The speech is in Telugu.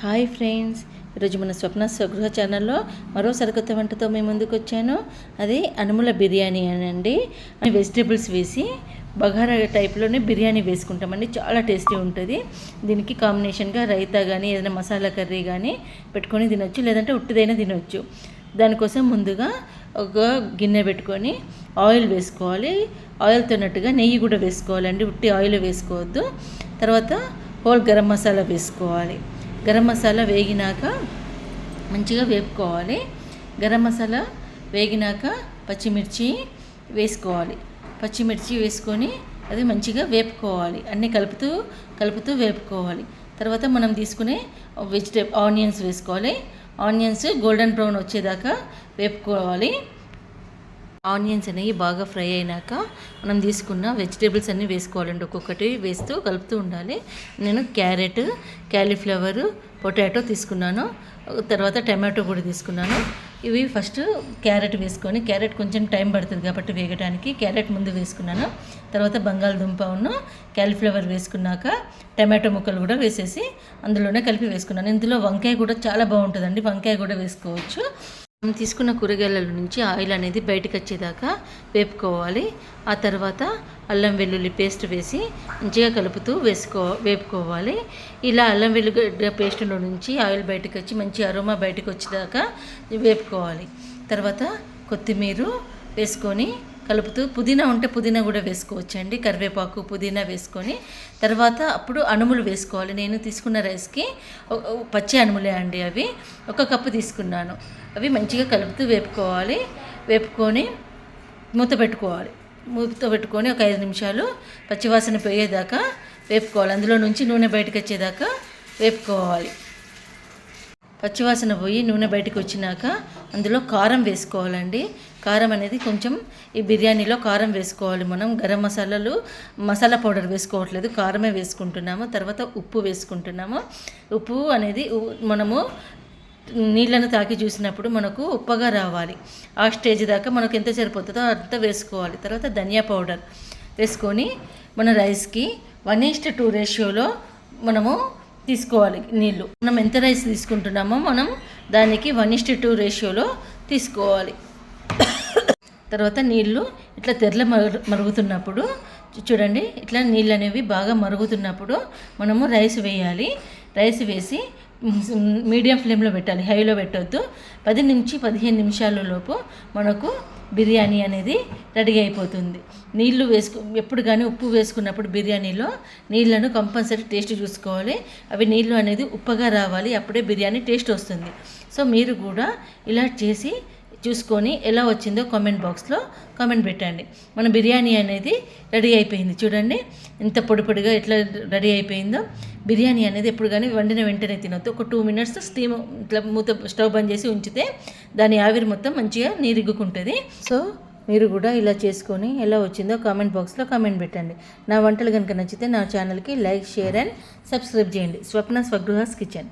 హాయ్ ఫ్రెండ్స్, ఈరోజు మన స్వప్న స్వగృహ ఛానల్లో మరో సరికొత్త వంటతో మేము ముందుకు వచ్చాను. అది అనుముల బిర్యానీ అనండి. వెజిటేబుల్స్ వేసి బగారా టైప్లోనే బిర్యానీ వేసుకుంటామండి. చాలా టేస్టీ ఉంటుంది. దీనికి కాంబినేషన్గా రైతా కానీ ఏదైనా మసాలా కర్రీ కానీ పెట్టుకొని తినొచ్చు, లేదంటే ఉట్టిదైనా తినొచ్చు. దానికోసం ముందుగా ఒక గిన్నె పెట్టుకొని ఆయిల్ వేసుకోవాలి. ఆయిల్తో నట్టుగా నెయ్యి కూడా వేసుకోవాలండి, ఉట్టి ఆయిల్ వేసుకోవద్దు. తర్వాత హోల్ గరం మసాలా వేసుకోవాలి. గరం మసాలా వేగినాక మంచిగా వేపుకోవాలి. గరం మసాలా వేగినాక పచ్చిమిర్చి వేసుకోవాలి. పచ్చిమిర్చి వేసుకొని అది మంచిగా వేపుకోవాలి. అన్నీ కలుపుతూ వేపుకోవాలి. తర్వాత మనం తీసుకునే ఆనియన్స్ వేసుకోవాలి. ఆనియన్స్ గోల్డెన్ బ్రౌన్ వచ్చేదాకా వేపుకోవాలి. ఆనియన్స్ అనేవి బాగా ఫ్రై అయినాక మనం తీసుకున్న వెజిటేబుల్స్ అన్నీ వేసుకోవాలండి. ఒక్కొక్కటి వేస్తూ కలుపుతూ ఉండాలి. నేను క్యారెట్, క్యాలీఫ్లవర్, పొటాటో తీసుకున్నాను. తర్వాత టమాటో కూడా తీసుకున్నాను. ఇవి ఫస్ట్ క్యారెట్ వేసుకొని, క్యారెట్ కొంచెం టైం పడుతుంది కాబట్టి వేగడానికి క్యారెట్ ముందు వేసుకున్నాను. తర్వాత బంగాళదుంప క్యాలీఫ్లవర్ వేసుకున్నాక టమాటో ముక్కలు కూడా వేసేసి అందులోనే కలిపి వేసుకున్నాను. ఇందులో వంకాయ కూడా చాలా బాగుంటుందండి, వంకాయ కూడా వేసుకోవచ్చు. మనం తీసుకున్న కూరగాయల నుంచి ఆయిల్ అనేది బయటకు వచ్చేదాకా వేపుకోవాలి. ఆ తర్వాత అల్లం వెల్లుల్లి పేస్ట్ వేసి మంచిగా కలుపుతూ వేపుకోవాలి. ఇలా అల్లం వెల్లుల్లి పేస్ట్లో నుంచి ఆయిల్ బయటకు వచ్చి మంచి అరోమా బయటకు వచ్చేదాకా వేపుకోవాలి. తర్వాత కొత్తిమీర వేసుకొని కలుపుతూ, పుదీనా ఉంటే పుదీనా కూడా వేసుకోవచ్చండి, కరివేపాకు పుదీనా వేసుకొని తర్వాత అప్పుడు అనుములు వేసుకోవాలి. నేను తీసుకున్న రైస్కి పచ్చి అనుములే అండి, అవి 1 కప్పు తీసుకున్నాను. అవి మంచిగా కలుపుతూ వేపుకొని మూత పెట్టుకొని ఒక 5 నిమిషాలు పచ్చివాసన పోయేదాకా వేపుకోవాలి. అందులో నుంచి నూనె బయటకు వచ్చేదాకా వేపుకోవాలి. పచ్చివాసన పోయి నూనె బయటకు వచ్చినాక అందులో కారం వేసుకోవాలండి. కారం అనేది కొంచెం ఈ బిర్యానీలో కారం వేసుకోవాలి. మనం గరం మసాలా పౌడర్ వేసుకోవట్లేదు, కారమే వేసుకుంటున్నాము. తర్వాత ఉప్పు వేసుకుంటున్నాము. ఉప్పు అనేది మనము నీళ్ళను తాకి చూసినప్పుడు మనకు ఉప్పగా రావాలి. ఆ స్టేజ్ దాకా మనకు ఎంత సరిపోతుందో అంత వేసుకోవాలి. తర్వాత ధనియా పౌడర్ వేసుకొని మన రైస్కి 1:2 రేషియోలో మనము తీసుకోవాలి నీళ్ళు. మనం ఎంత రైస్ తీసుకుంటున్నామో మనం దానికి 1:2 రేషియోలో తీసుకోవాలి. తర్వాత నీళ్ళు ఇట్లా మరుగుతున్నప్పుడు చూడండి, ఇట్లా నీళ్ళు అనేవి బాగా మరుగుతున్నప్పుడు మనము రైస్ వేయాలి. రైస్ వేసి మీడియం ఫ్లేమ్లో పెట్టాలి, హైలో పెట్టొద్దు. 10 నుంచి 15 నిమిషాల లోపు మనకు బిర్యానీ అనేది రెడీ అయిపోతుంది. నీళ్లు ఎప్పుడు కానీ ఉప్పు వేసుకున్నప్పుడు బిర్యానీలో నీళ్ళను కంపల్సరీ టేస్ట్ చూసుకోవాలి. అవి నీళ్ళు అనేది ఉప్పగా రావాలి, అప్పుడే బిర్యానీ టేస్ట్ వస్తుంది. సో మీరు కూడా ఇలా చేసి చూసుకొని ఎలా వచ్చిందో కామెంట్ బాక్స్లో కామెంట్ పెట్టండి. మన బిర్యానీ అనేది రెడీ అయిపోయింది. చూడండి ఎంత పొడిగా ఎట్లా రెడీ అయిపోయిందో. బిర్యానీ అనేది ఎప్పుడు కానీ వండిన వెంటనే తినొద్దు. ఒక 2 మినిట్స్ స్టీమ్ ఇట్లా స్టవ్ బంద్ చేసి ఉంచితే దాని ఆవిరి మొత్తం మంచిగా నీరిగ్గుకుంటుంది. సో మీరు కూడా ఇలా చేసుకొని ఎలా వచ్చిందో కామెంట్ బాక్స్లో కామెంట్ పెట్టండి. నా వంటలు కనుక నచ్చితే నా ఛానల్కి లైక్, షేర్ అండ్ సబ్స్క్రైబ్ చేయండి. స్వప్న స్వగృహస్ కిచెన్.